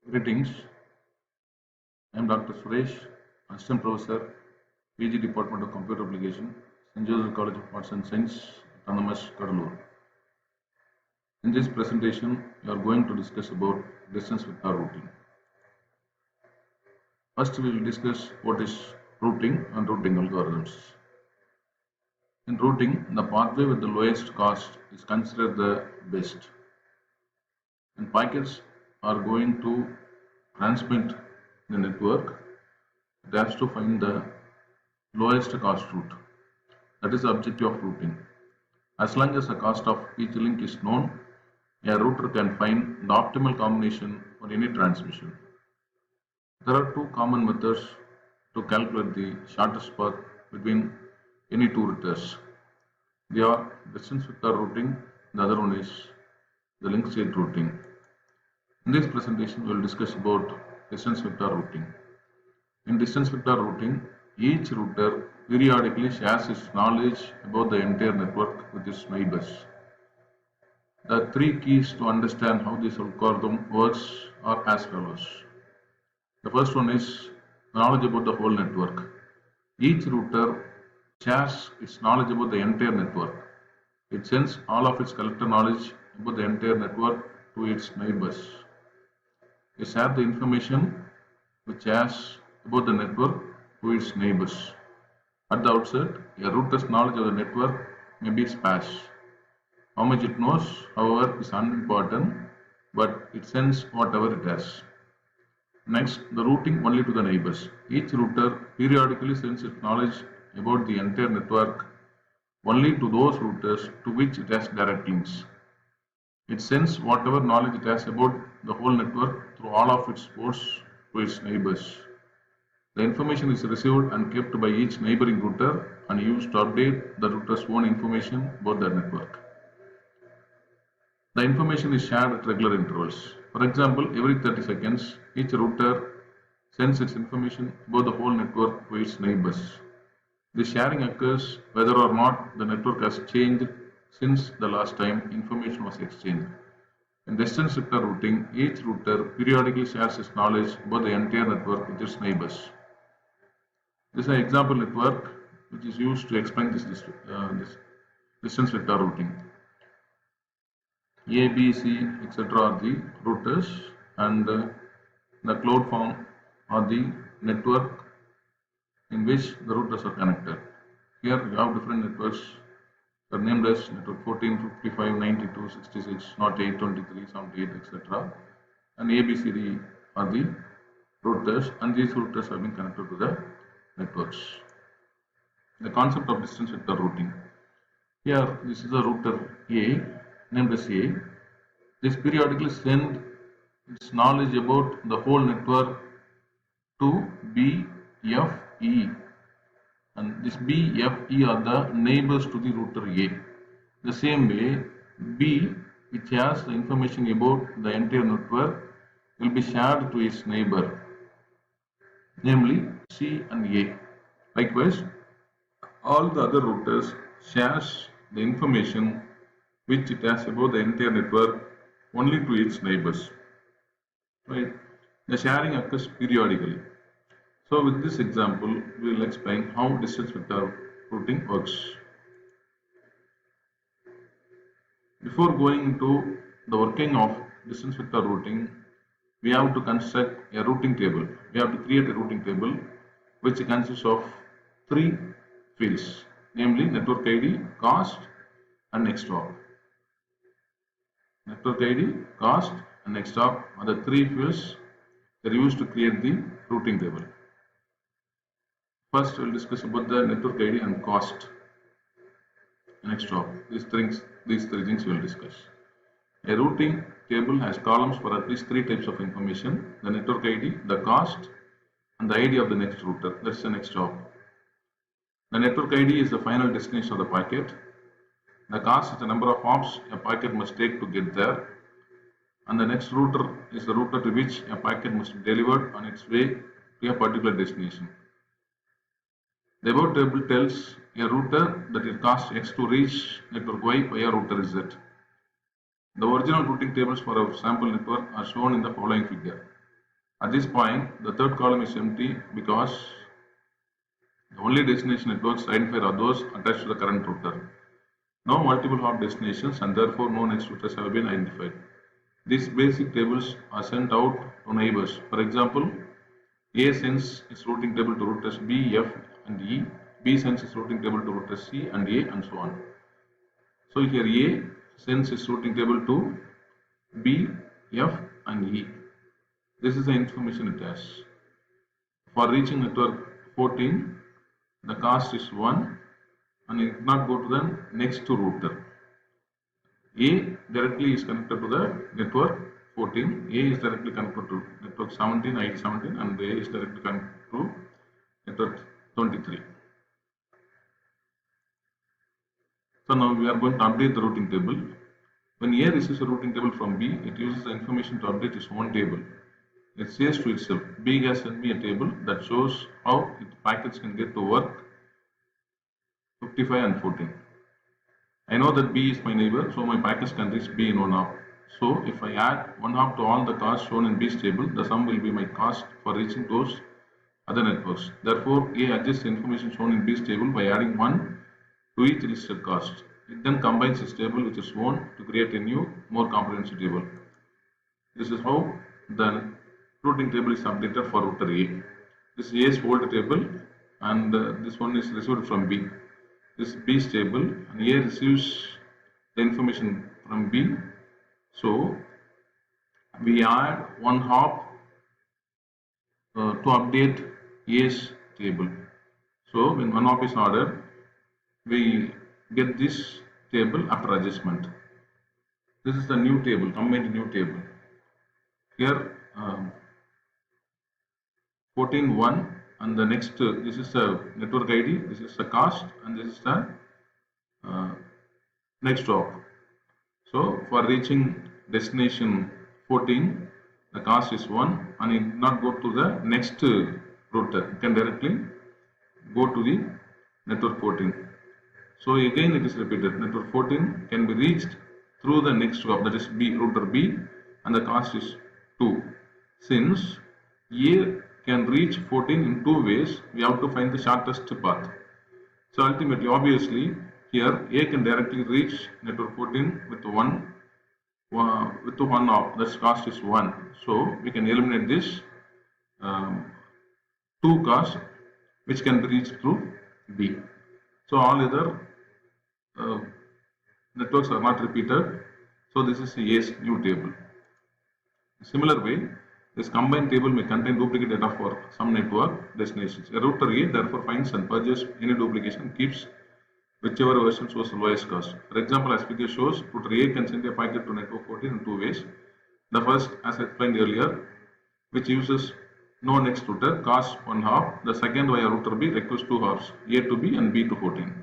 Greetings. I am Dr. Suresh, Assistant Professor, PG Department of Computer Application, St.Joseph College of Arts and Science, Autonomous, Cuddalore. In this presentation, we are going to discuss about distance vector routing. First, we will discuss what is routing and routing algorithms. In routing, the pathway with the lowest cost is considered the best. When packets are going to transmit the network, it has to find the lowest cost route. That is the objective of routing. As long as the cost of each link is known, a router can find the optimal combination for any transmission. There are two common methods to calculate the shortest path between any two routers. They are distance vector routing, the other one is the link state routing. In this presentation, we will discuss about distance vector routing. In distance vector routing, each router periodically shares its knowledge about the entire network with its neighbors. The three keys to understand how this algorithm works are as follows. The first one is knowledge about the whole network. Each router shares its knowledge about the entire network. It sends all of its collected knowledge about the entire network to its neighbors. They share the information which has about the network to its neighbors. At the outset, a router's knowledge of the network may be sparse. How much it knows, however, is unimportant, but it sends whatever it has. Next, the routing only to the neighbors. Each router periodically sends its knowledge about the entire network only to those routers to which it has direct links. It sends whatever knowledge it has about the whole network through all of its ports to its neighbors. The information is received and kept by each neighboring router and used to update the router's own information about their network. The information is shared at regular intervals. For example, every 30 seconds, each router sends its information about the whole network to its neighbors. This sharing occurs whether or not the network has changed since the last time information was exchanged. In distance vector routing, each router periodically shares its knowledge about the entire network with its neighbors. This is an example network which is used to explain this distance vector routing. A, B, C, etc. are the routers, and the cloud form are the network in which the routers are connected. Here we have different networks. They are named as network 14, 55, 92, 66, 08, 23, 78, etc. And ABCD are the routers, and these routers have been connected to the networks. The concept of distance vector routing. Here, this is a router A, named as A. This periodically sends its knowledge about the whole network to B, F, E. And this B, F, E are the neighbors to the router A. The same way, B, which has the information about the entire network, will be shared to its neighbor, namely C and A. Likewise, all the other routers shares the information which it has about the entire network only to its neighbors. Right? The sharing occurs periodically. So with this example, we will explain how distance vector routing works. Before going into the working of distance vector routing, we have to construct a routing table. We have to create a routing table which consists of three fields, namely network ID, cost, and next hop. Network ID, cost, and next hop are the three fields that are used to create the routing table. First, we will discuss about the network ID and cost. Next hop. These three things we will discuss. A routing table has columns for at least three types of information: the network ID, the cost, and the ID of the next router. That's the next hop. The network ID is the final destination of the packet. The cost is the number of hops a packet must take to get there. And the next router is the router to which a packet must be delivered on its way to a particular destination. The above table tells a router that it costs X to reach network Y via router Z. The original routing tables for our sample network are shown in the following figure. At this point, the third column is empty because the only destination networks identified are those attached to the current router. No multiple hop destinations and therefore no next routers have been identified. These basic tables are sent out to neighbors. For example, A sends its routing table to routers B, F and E. B sends its routing table to routers C and A and so on. So here A sends its routing table to B, F and E. This is the information it has. For reaching network 14, the cost is 1 and it not go to the next router. A directly is connected to the network 14, A is directly connected to network 17, ID 17 and A is directly connected to network 23. So now we are going to update the routing table. When A receives a routing table from B, it uses the information to update its own table. It says to itself, B has sent me a table that shows how its packets can get to work 55 and 14. I know that B is my neighbor, so my packets can reach B in one hop. So if I add one hop to all the costs shown in B's table, the sum will be my cost for reaching those other networks. Therefore, A adjusts the information shown in B's table by adding 1 to each listed cost. It then combines its table with its own to create a new, more comprehensive table. This is how the routing table is updated for router A. This is A's old table and this one is received from B. This is B's table and A receives the information from B. So we add one hop to update A's table. So when one hop is ordered, we get this table after adjustment. This is the new table, combined new table. Here 14.1 and the next, this is the network ID, this is the cost and this is the next hop. So for reaching destination 14, the cost is 1 and it not go to the next router. It can directly go to the network 14. So again it is repeated. Network 14 can be reached through the next hop, that is B, router B, and the cost is 2. Since A can reach 14 in 2 ways, we have to find the shortest path. So ultimately, obviously, here A can directly reach network 14 with one hop. That cost is 1. So we can eliminate this 2 cost, which can be reached through B. So all other networks are not repeated. So this is A's new table. Similar way, this combined table may contain duplicate data for some network destinations. A router A therefore finds and purges any duplication and keeps whichever version shows the lowest cost. For example, as figure shows, router A can send a packet to network 14 in 2 ways. The first, as explained earlier, which uses no next router, costs 1 hop. The second, via router B, requires 2 hops, A to B and B to 14.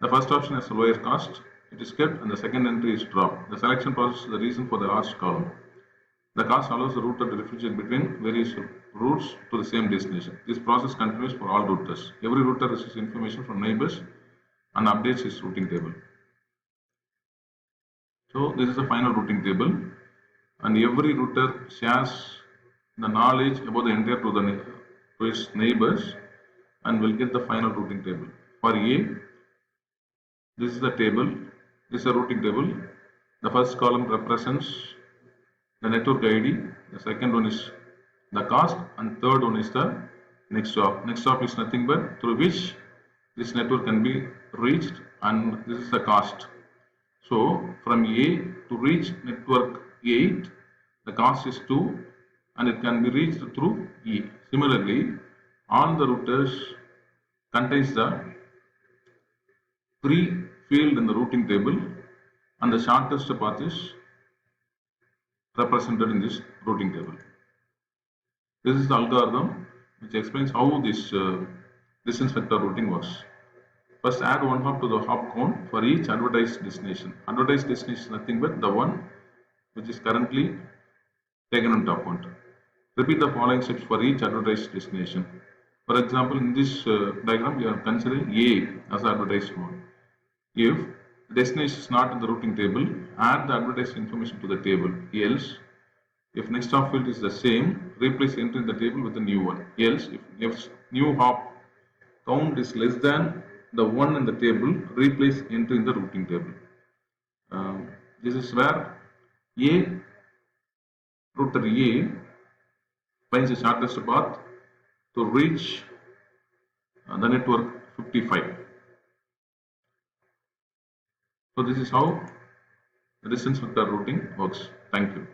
The first option has a lower cost, it is kept, and the second entry is dropped. The selection process is the reason for the last column. The cost allows the router to differentiate between various routes to the same destination. This process continues for all routers. Every router receives information from neighbors and updates its routing table. So this is the final routing table, and every router shares the knowledge about the entire to its neighbors and will get the final routing table. For A, this is the table. This is a routing table. The first column represents the network ID, the second one is the cost, and third one is the next hop. Next hop is nothing but through which this network can be reached, and this is the cost. So from A to reach network 8, the cost is 2 and it can be reached through E. Similarly, all the routers contains the free field in the routing table and the shortest path is represented in this routing table. This is the algorithm which explains how this distance vector routing works. First, add one hop to the hop count for each advertised destination. Advertised destination is nothing but the one which is currently taken on top count. Repeat the following steps for each advertised destination. For example, in this diagram, we are considering A as the advertised one. If the destination is not in the routing table, add the advertised information to the table. Else, If next hop field is the same, replace entry in the table with the new one. Else, if new hop count is less than the one in the table, replace entry in the routing table. This is where router A finds the shortest path to reach the network 55. So this is how the distance vector routing works. Thank you.